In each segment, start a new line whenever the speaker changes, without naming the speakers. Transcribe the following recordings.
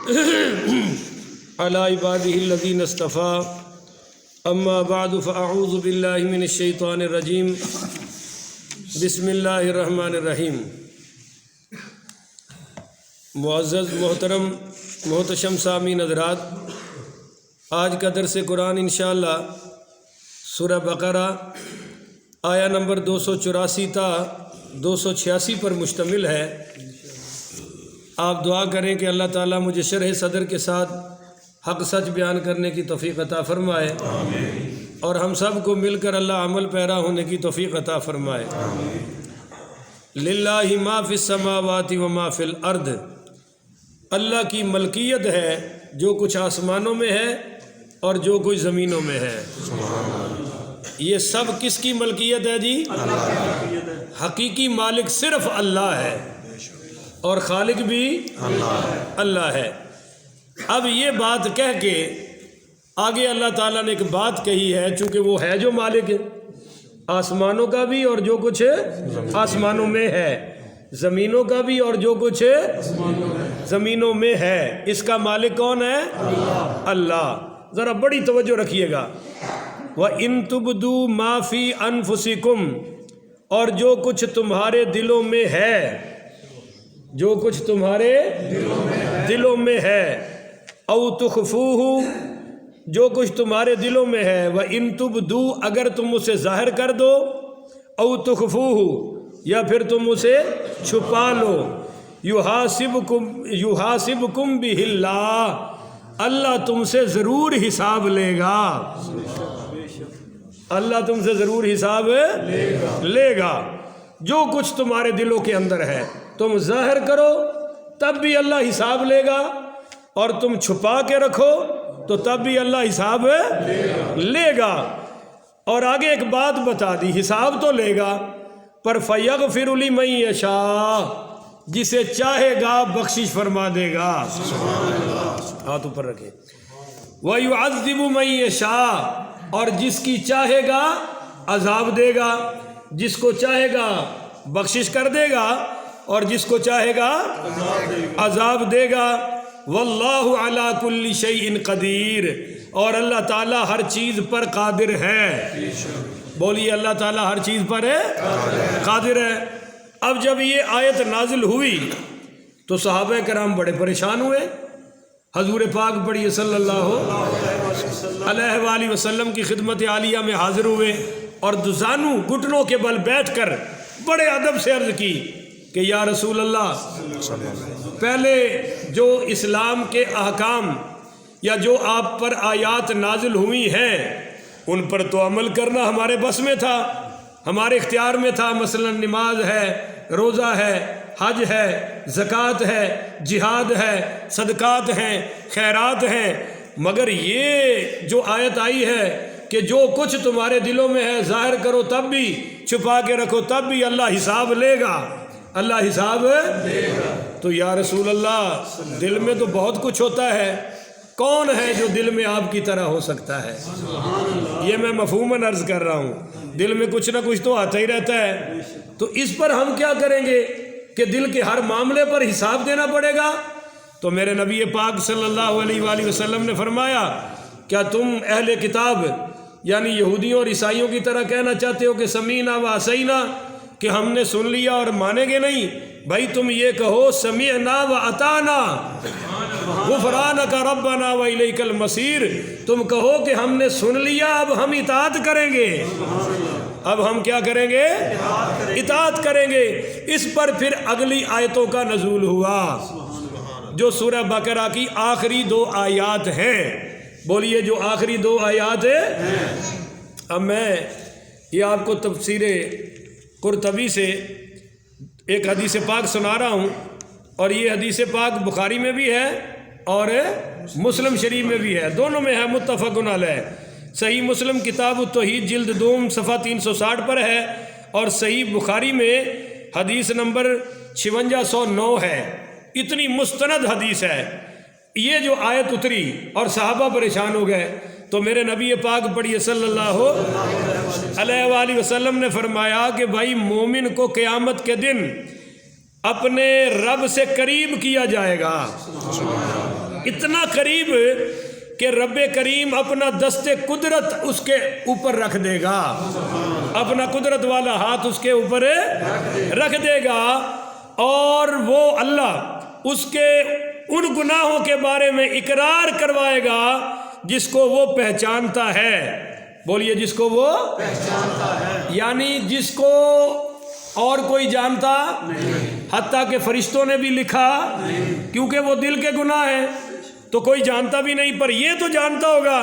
علی عبادہ الذین اصطفیٰ اما بعد فاعوذ باللہ من الشیطان الرجیم بسم اللہ الرحمن الرحیم۔ معزز محترم محتشم سامعین حضرات، آج کا درس قرآن انشاءاللہ سورہ بقرہ آیا نمبر 284 تا 286 پر مشتمل ہے۔ آپ دعا کریں کہ اللہ تعالیٰ مجھے شرح صدر کے ساتھ حق سچ بیان کرنے کی توفیق عطا فرمائے، اور ہم سب کو مل کر اللہ عمل پیرا ہونے کی توفیق عطا فرمائے۔ للہ ما فی السماوات و ما فی الارض، اللہ کی ملکیت ہے جو کچھ آسمانوں میں ہے اور جو کچھ زمینوں میں ہے۔ یہ سب کس کی ملکیت ہے جی؟ حقیقی مالک صرف اللہ ہے اور خالق بھی اللہ ہے۔ اب یہ بات کہہ کے آگے اللہ تعالیٰ نے ایک بات کہی ہے، چونکہ وہ ہے جو مالک ہے آسمانوں کا بھی اور جو کچھ آسمانوں میں ہے، زمینوں کا بھی اور جو کچھ زمینوں میں ہے، اس کا مالک کون ہے؟ اللہ۔ ذرا بڑی توجہ رکھیے گا۔ وَإِن تُبْدُوا مَا فِي أَنفُسِكُمْ، اور جو کچھ تمہارے دلوں میں ہے، جو کچھ تمہارے دلوں میں ہے، او تخفوہ، جو کچھ تمہارے دلوں میں ہے، وَإِن تُبْدُوا، اگر تم اسے ظاہر کر دو، او تخفوہ، یا پھر تم اسے چھپا لو، یحاسبکم بہ اللہ، اللہ تم سے ضرور حساب لے گا۔ اللہ تم سے ضرور حساب لے گا۔ جو کچھ تمہارے دلوں کے اندر ہے تم ظاہر کرو تب بھی اللہ حساب لے گا، اور تم چھپا کے رکھو تو تب بھی اللہ حساب لے گا۔ اور آگے ایک بات بتا دی، حساب تو لے گا پر فَيَغْفِرُ لِمَن يَشَاءُ، جسے چاہے گا بخشش فرما دے گا۔ ہاتھ اوپر رکھے۔ وَيُعَذِّبُ مَن يَشَاءُ، اور جس کی چاہے گا عذاب دے گا، جس کو چاہے گا بخشش کر دے گا اور جس کو چاہے گا عذاب دے گا۔ واللہ علی کل شیء قدیر، اور اللہ تعالیٰ ہر چیز پر قادر ہے۔ بولیے اللہ تعالیٰ ہر چیز پر ہے قادر ہے۔ اب جب یہ آیت نازل ہوئی تو صحابہ کرام بڑے پریشان ہوئے۔ حضور پاک پڑھیے صلی اللہ علیہ وآلہ وسلم کی خدمت عالیہ میں حاضر ہوئے، اور دزانو گھٹنوں کے بل بیٹھ کر بڑے ادب سے عرض کی کہ یا رسول اللہ، پہلے جو اسلام کے احکام یا جو آپ پر آیات نازل ہوئی ہیں ان پر تو عمل کرنا ہمارے بس میں تھا، ہمارے اختیار میں تھا، مثلا نماز ہے، روزہ ہے، حج ہے، زکوٰۃ ہے، جہاد ہے، صدقات ہیں، خیرات ہیں، مگر یہ جو آیت آئی ہے کہ جو کچھ تمہارے دلوں میں ہے ظاہر کرو تب بھی، چھپا کے رکھو تب بھی اللہ حساب لے گا، اللہ حساب لے گا۔ تو یا رسول اللہ، دل میں تو بہت کچھ ہوتا ہے، کون ہے جو دل میں آپ کی طرح ہو سکتا ہے؟ یہ میں مفہوماً عرض کر رہا ہوں، دل میں کچھ نہ کچھ تو آتا ہی رہتا ہے۔ تو اس پر ہم کیا کریں گے کہ دل کے ہر معاملے پر حساب دینا پڑے گا؟ تو میرے نبی پاک صلی اللہ علیہ وآلہ وسلم نے فرمایا، کیا تم اہل کتاب یعنی یہودیوں اور عیسائیوں کی طرح کہنا چاہتے ہو کہ سمیعنا و عصینا، کہ ہم نے سن لیا اور مانیں گے نہیں؟ بھائی تم یہ کہو سمعنا و اطعنا غفرانک ربنا و الیک المصیر، تم کہو کہ ہم نے سن لیا، اب ہم اطاعت کریں گے، اب ہم کیا کریں گے؟ اطاعت کریں گے۔ اس پر پھر اگلی آیتوں کا نزول ہوا جو سورہ بقرہ کی آخری 2 آیات ہیں۔ بولیے جو آخری 2 آیات ہیں۔ اب میں یہ آپ کو تفسیر قرطبی سے ایک حدیث پاک سنا رہا ہوں، اور یہ حدیث پاک بخاری میں بھی ہے اور مسلم شریف میں بھی ہے، دونوں میں ہے، متفق علیہ۔ صحیح مسلم کتاب التوحید جلد 2 صفحہ 360 پر ہے، اور صحیح بخاری میں حدیث نمبر 5609 ہے۔ اتنی مستند حدیث ہے۔ یہ جو آیت اتری اور صحابہ پریشان ہو گئے تو میرے نبی پاک پڑھیے صلی اللہ علیہ وآلہ وسلم نے فرمایا کہ بھائی مومن کو قیامت کے دن اپنے رب سے قریب کیا جائے گا، اتنا قریب کہ رب کریم اپنا دست قدرت اس کے اوپر رکھ دے گا، اپنا قدرت والا ہاتھ اس کے اوپر رکھ دے گا، اور وہ اللہ اس کے ان گناہوں کے بارے میں اقرار کروائے گا جس کو وہ پہچانتا ہے۔ بولیے، جس کو وہ پہچانتا ہے، یعنی جس کو اور کوئی جانتا نہیں، حتیٰ کہ فرشتوں نے بھی لکھا، کیونکہ وہ دل کے گناہ ہیں تو کوئی جانتا بھی نہیں، پر یہ تو جانتا ہوگا۔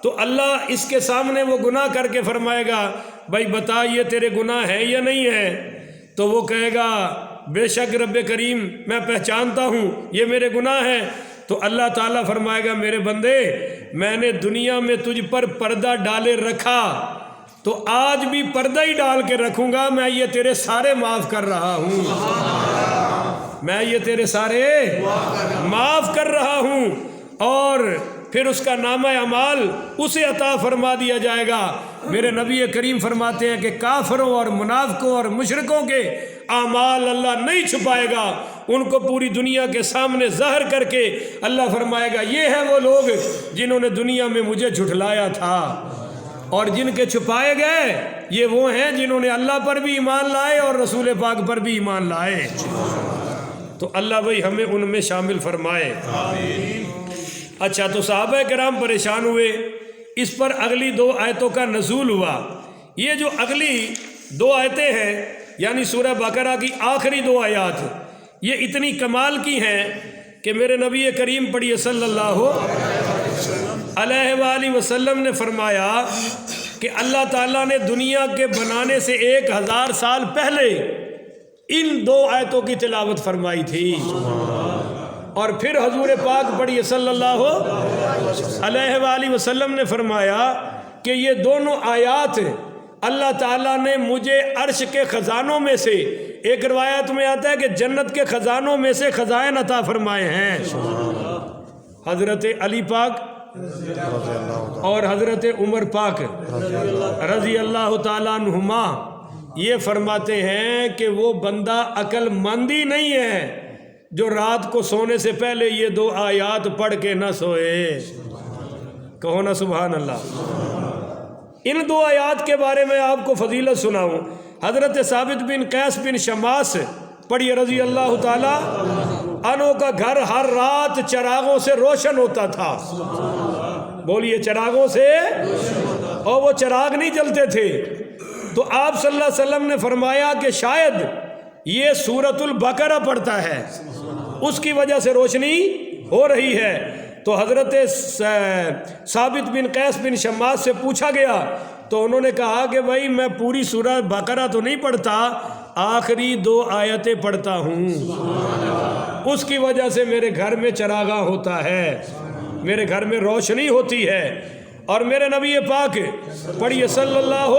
تو اللہ اس کے سامنے وہ گناہ کر کے فرمائے گا، بھائی بتا یہ تیرے گناہ ہیں یا نہیں ہے؟ تو وہ کہے گا بے شک رب کریم میں پہچانتا ہوں یہ میرے گناہ ہیں۔ تو اللہ تعالیٰ فرمائے گا میرے بندے، میں نے دنیا میں تجھ پر پردہ ڈالے رکھا تو آج بھی پردہ ہی ڈال کے رکھوں گا، میں یہ تیرے سارے معاف کر رہا ہوں، میں یہ تیرے سارے معاف کر رہا ہوں، اور پھر اس کا نامہ اعمال اسے عطا فرما دیا جائے گا۔ میرے نبی کریم فرماتے ہیں کہ کافروں اور منافقوں اور مشرکوں کے اعمال اللہ نہیں چھپائے گا، ان کو پوری دنیا کے سامنے ظاہر کر کے اللہ فرمائے گا یہ ہیں وہ لوگ جنہوں نے دنیا میں مجھے جھٹلایا تھا، اور جن کے چھپائے گئے یہ وہ ہیں جنہوں نے اللہ پر بھی ایمان لائے اور رسول پاک پر بھی ایمان لائے۔ تو اللہ بھائی ہمیں ان میں شامل فرمائے۔ اچھا، تو صحابہ کرام پریشان ہوئے، اس پر اگلی 2 آیتوں کا نزول ہوا۔ یہ جو اگلی 2 آیتیں ہیں یعنی سورہ بقرہ کی آخری 2 آیات، یہ اتنی کمال کی ہیں کہ میرے نبی کریم پڑھیے صلی اللہ علیہ وآلہ وسلم نے فرمایا کہ اللہ تعالیٰ نے دنیا کے بنانے سے 1000 سال پہلے ان 2 آیتوں کی تلاوت فرمائی تھی، اور پھر حضور پاک پڑھیے صلی اللہ علیہ وآلہ وسلم نے فرمایا کہ یہ دونوں آیات اللہ تعالیٰ نے مجھے عرش کے خزانوں میں سے، ایک روایت میں آتا ہے کہ جنت کے خزانوں میں سے خزائن عطا فرمائے ہیں۔ حضرت علی پاک اور حضرت عمر پاک رضی اللہ تعالیٰ عنہما یہ فرماتے ہیں کہ وہ بندہ عقل مند ہی نہیں ہے جو رات کو سونے سے پہلے یہ 2 آیات پڑھ کے نہ سوئے۔ کہو نا سبحان اللہ۔ ان 2 آیات کے بارے میں آپ کو فضیلت سناؤں۔ حضرت ثابت بن قیس بن شماس پڑھیے رضی اللہ تعالیٰ عنہ کا گھر ہر رات چراغوں سے روشن ہوتا تھا۔ بولیے، چراغوں سے، اور وہ چراغ نہیں جلتے تھے۔ تو آپ صلی اللہ علیہ وسلم نے فرمایا کہ شاید یہ سورۃ البقرہ پڑھتا ہے، اس کی وجہ سے روشنی ہو رہی ہے۔ تو حضرت ثابت بن قیس بن شماس سے پوچھا گیا تو انہوں نے کہا کہ بھائی میں پوری سورہ بقرہ تو نہیں پڑھتا، آخری 2 آیتیں پڑھتا ہوں، اس کی وجہ سے میرے گھر میں چراغاں ہوتا ہے، میرے گھر میں روشنی ہوتی ہے۔ اور میرے نبی پاک پڑھیے صلی اللہ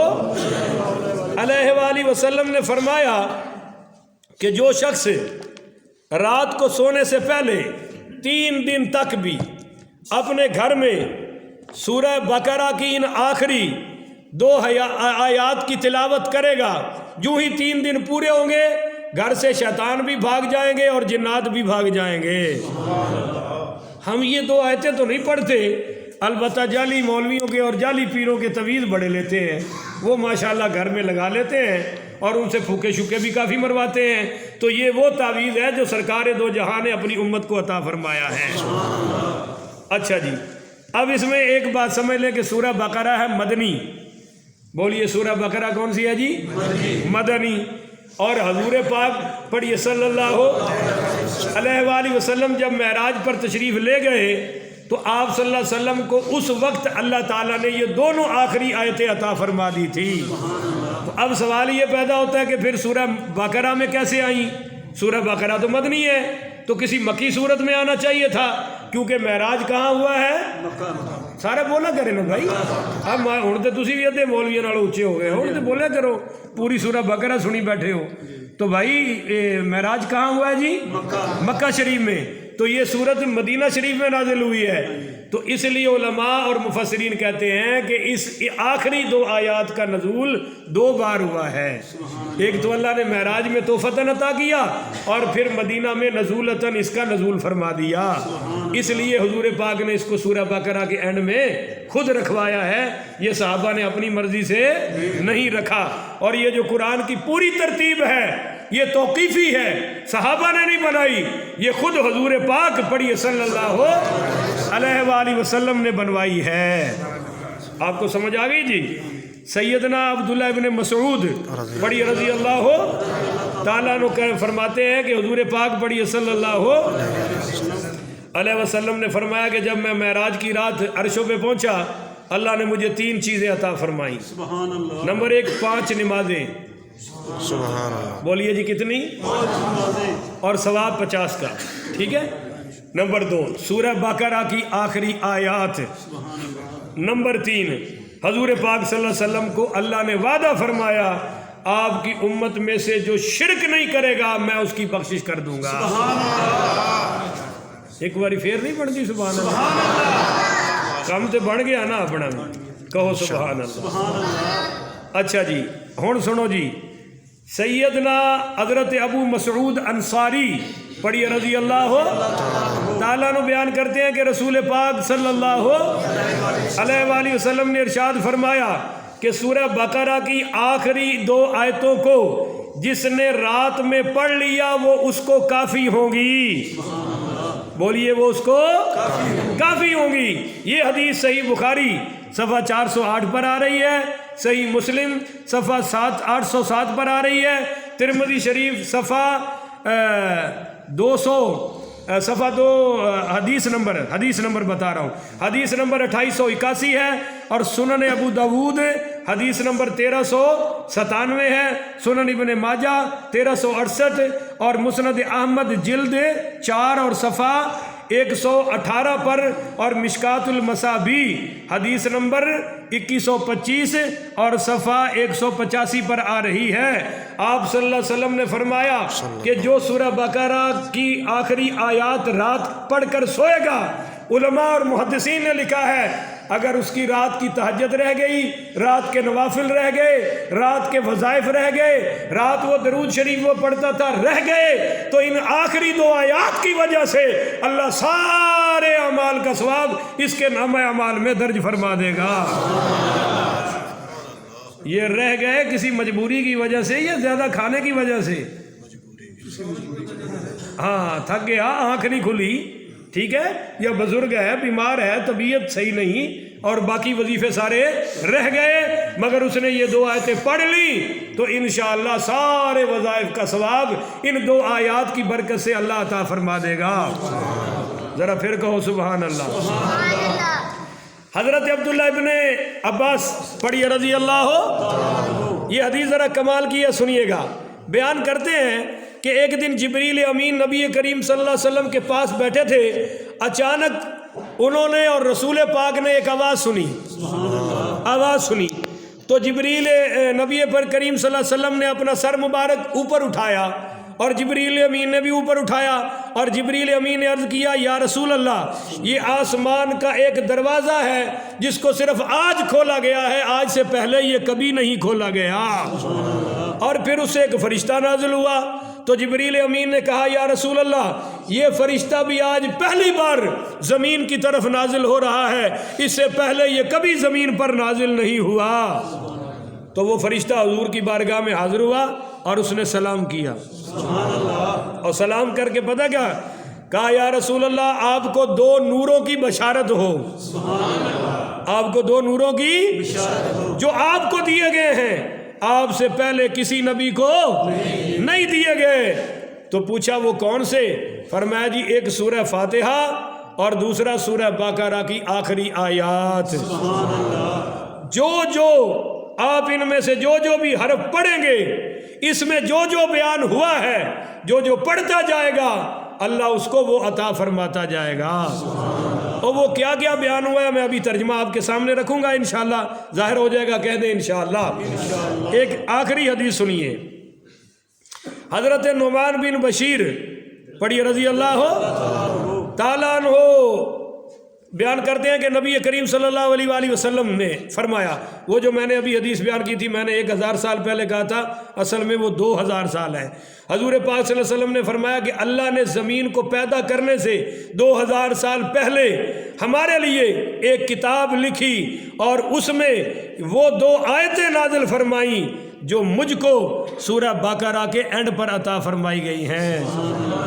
علیہ وآلہ وسلم نے فرمایا کہ جو شخص رات کو سونے سے پہلے 3 دن تک بھی اپنے گھر میں سورہ بقرہ کی ان آخری 2 آیات کی تلاوت کرے گا، جو ہی 3 دن پورے ہوں گے گھر سے شیطان بھی بھاگ جائیں گے اور جنات بھی بھاگ جائیں گے۔ ہم یہ 2 آیتیں تو نہیں پڑھتے، البتہ جعلی مولویوں کے اور جعلی پیروں کے تویز بڑے لیتے ہیں، وہ ماشاءاللہ گھر میں لگا لیتے ہیں اور ان سے پھوکے شکے بھی کافی مرواتے ہیں۔ تو یہ وہ تعویذ ہے جو سرکار 2 جہاں نے اپنی امت کو عطا فرمایا ہے۔ اچھا جی، اب اس میں ایک بات سمجھ لیں کہ سورہ بقرہ ہے مدنی۔ بولیے، سورہ بقرہ کون سی ہے جی؟ مدنی۔ اور حضور پاک پڑھیے صلی اللہ علیہ وآلہ وسلم جب معراج پر تشریف لے گئے تو آپ صلی اللہ علیہ وسلم کو اس وقت اللہ تعالیٰ نے یہ دونوں آخری آیتیں عطا فرما دی تھی۔ تو اب سوال یہ پیدا ہوتا ہے کہ پھر سورہ بقرہ میں کیسے آئیں؟ سورہ بقرہ تو مدنی ہے، تو کسی مکی صورت میں آنا چاہیے تھا، کیونکہ معراج کہاں ہوا ہے؟ سارے بولا کرے نا بھائی، اب ہوں تو تسی بھی ادھے مولویوں نالوں اچے ہو گئے، ہوں تو بولیا کرو، پوری سورہ بقرہ سنی بیٹھے ہو۔ تو بھائی معراج کہاں ہوا ہے جی؟ مکہ شریف میں۔ تو یہ صورت مدینہ شریف میں نازل ہوئی ہے، تو اس لیے علماء اور مفسرین کہتے ہیں کہ اس آخری 2 آیات کا نزول 2 بار ہوا ہے۔ ایک تو اللہ نے معراج میں توفتاً عطا کیا، اور پھر مدینہ میں نزولتاً اس کا نزول فرما دیا۔ اس لیے حضور پاک نے اس کو سورہ بقرہ کے اینڈ میں خود رکھوایا ہے، یہ صحابہ نے اپنی مرضی سے نہیں رکھا۔ اور یہ جو قرآن کی پوری ترتیب ہے یہ توقیفی ہے، صحابہ نے نہیں بنائی، یہ خود حضور پاک پڑھیے صلی اللہ علیہ وآلہ وسلم نے بنوائی ہے۔ آپ کو سمجھ آ گئی جی؟ سیدنا عبداللہ ابن مسعود پڑھیے رضی اللہ تعالیٰ عنہ فرماتے ہیں کہ حضور پاک پڑھیے صلی اللہ علیہ وسلم نے فرمایا کہ جب میں معراج کی رات عرشوں پہ پہنچا، اللہ نے مجھے 3 چیزیں عطا فرمائیں۔ نمبر 1 5 نمازیں،
سبحان اللہ،
بولیے جی کتنی؟ اور ثواب 50 کا، ٹھیک ہے۔ نمبر 2 سورہ بقرہ کی آخری آیات۔ نمبر 3 حضور پاک صلی اللہ علیہ وسلم کو اللہ نے وعدہ فرمایا آپ کی امت میں سے جو شرک نہیں کرے گا میں اس کی بخشش کر دوں گا۔ ایک باری پھر نہیں پڑھ دی سبحان اللہ؟ کم تے بڑھ گیا نا اپنا، کہو سبحان اللہ۔ اچھا جی ہن سنو جی، سیدنا حضرت ابو مسعود انصاری پڑھیے رضی اللہ تعالیٰ عنہ بیان کرتے ہیں کہ رسول پاک صلی اللہ علیہ وآلہ وسلم نے ارشاد فرمایا کہ سورہ بقرہ کی آخری 2 آیتوں کو جس نے رات میں پڑھ لیا وہ اس کو کافی ہوں گی۔ بولیے وہ اس کو کافی ہوں گی۔ یہ حدیث صحیح بخاری صفحہ 408 پر آ رہی ہے، صحیح مسلم صفحہ 807 پر آ رہی ہے، ترمذی شریف صفحہ 200 صفحہ 2 حدیث نمبر بتا رہا ہوں، حدیث نمبر 2881 ہے، اور سنن ابو داود حدیث نمبر 1397 ہے، سنن ابن ماجہ 1368 اور مسند احمد جلد 4 اور صفحہ 118 پر، اور مشکات المصابیح حدیث نمبر 2125 اور صفحہ 185 پر آ رہی ہے۔ آپ صلی اللہ علیہ وسلم نے فرمایا کہ جو سورہ بقرہ کی آخری آیات رات پڑھ کر سوئے گا، علماء اور محدثین نے لکھا ہے اگر اس کی رات کی تہجد رہ گئی، رات کے نوافل رہ گئے، رات کے وظائف رہ گئے، رات وہ درود شریف وہ پڑھتا تھا رہ گئے، تو ان آخری 2 آیات کی وجہ سے اللہ سارے اعمال کا ثواب اس کے نامہ اعمال میں درج فرما دے گا۔ یہ رہ گئے کسی مجبوری کی وجہ سے یا زیادہ کھانے کی وجہ سے؟ ہاں تھک گیا، آنکھ نہیں کھلی، ٹھیک ہے، یا بزرگ ہے، بیمار ہے، طبیعت صحیح نہیں، اور باقی وظیفے سارے رہ گئے، مگر اس نے یہ 2 آیتیں پڑھ لی تو انشاءاللہ سارے وظائف کا ثواب ان 2 آیات کی برکت سے اللہ عطا فرما دے گا۔ ذرا پھر کہو سبحان اللہ۔ حضرت عبداللہ ابن عباس پڑھیے رضی اللہ، یہ حدیث ذرا کمال کی ہے، سنیے گا۔ بیان کرتے ہیں کہ ایک دن جبریل امین نبی کریم صلی اللہ علیہ وسلم کے پاس بیٹھے تھے، اچانک انہوں نے اور رسول پاک نے ایک آواز سنی تو جبریل نبی پر کریم صلی اللہ علیہ وسلم نے اپنا سر مبارک اوپر اٹھایا، اور جبریل امین نے بھی اوپر اٹھایا، اور جبریل امین نے عرض کیا یا رسول اللہ یہ آسمان کا ایک دروازہ ہے جس کو صرف آج کھولا گیا ہے، آج سے پہلے یہ کبھی نہیں کھولا گیا۔ اور پھر اسے ایک فرشتہ نازل ہوا تو جبریل امین نے کہا یا رسول اللہ یہ فرشتہ بھی آج پہلی بار زمین کی طرف نازل ہو رہا ہے، اس سے پہلے یہ کبھی زمین پر نازل نہیں ہوا۔ تو وہ فرشتہ حضور کی بارگاہ میں حاضر ہوا اور اس نے سلام کیا، اور سلام کر کے پتہ کیا کہا، یا رسول اللہ آپ کو 2 نوروں کی بشارت ہو، آپ کو 2 نوروں کی جو آپ کو دیے گئے ہیں، آپ سے پہلے کسی نبی کو نہیں دیے گئے۔ تو پوچھا وہ کون سے؟ فرمایا جی ایک سورہ فاتحہ اور دوسرا سورہ بقرہ کی آخری آیات۔ جو آپ ان میں سے جو بھی حرف پڑھیں گے، اس میں جو بیان ہوا ہے، جو پڑھتا جائے گا اللہ اس کو وہ عطا فرماتا جائے گا۔ اور وہ کیا بیان ہوا ہے میں ابھی ترجمہ آپ کے سامنے رکھوں گا، انشاءاللہ ظاہر ہو جائے گا، کہہ دیں انشاءاللہ۔ ایک آخری حدیث سنیے، حضرت نعمان بن بشیر پڑھیے رضی اللہ تعالیٰ عنہ بیان کرتے ہیں کہ نبی کریم صلی اللہ علیہ وآلہ وسلم نے فرمایا، وہ جو میں نے ابھی حدیث بیان کی تھی، میں نے 1000 سال پہلے کہا تھا، اصل میں وہ 2000 سال ہے۔ حضور پاک صلی اللہ علیہ وسلم نے فرمایا کہ اللہ نے زمین کو پیدا کرنے سے 2000 سال پہلے ہمارے لیے ایک کتاب لکھی، اور اس میں وہ 2 آیتیں نازل فرمائیں جو مجھ کو سورہ بقرہ کے اینڈ پر عطا فرمائی گئی ہیں۔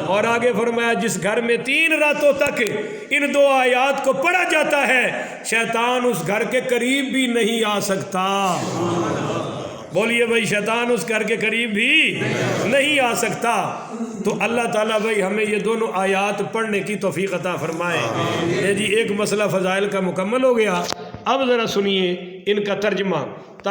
اور آگے فرمایا جس گھر میں 3 راتوں تک ان 2 آیات کو پڑھا جاتا ہے، شیطان اس گھر کے قریب بھی نہیں آ سکتا۔ بولیے بھائی، شیطان اس گھر کے قریب بھی نہیں آ سکتا۔ تو اللہ تعالیٰ بھائی ہمیں یہ دونوں آیات پڑھنے کی توفیق عطا فرمائے۔ یہ جی ایک مسئلہ فضائل کا مکمل ہو گیا۔ اب ذرا سنیے ان کا ترجمہ۔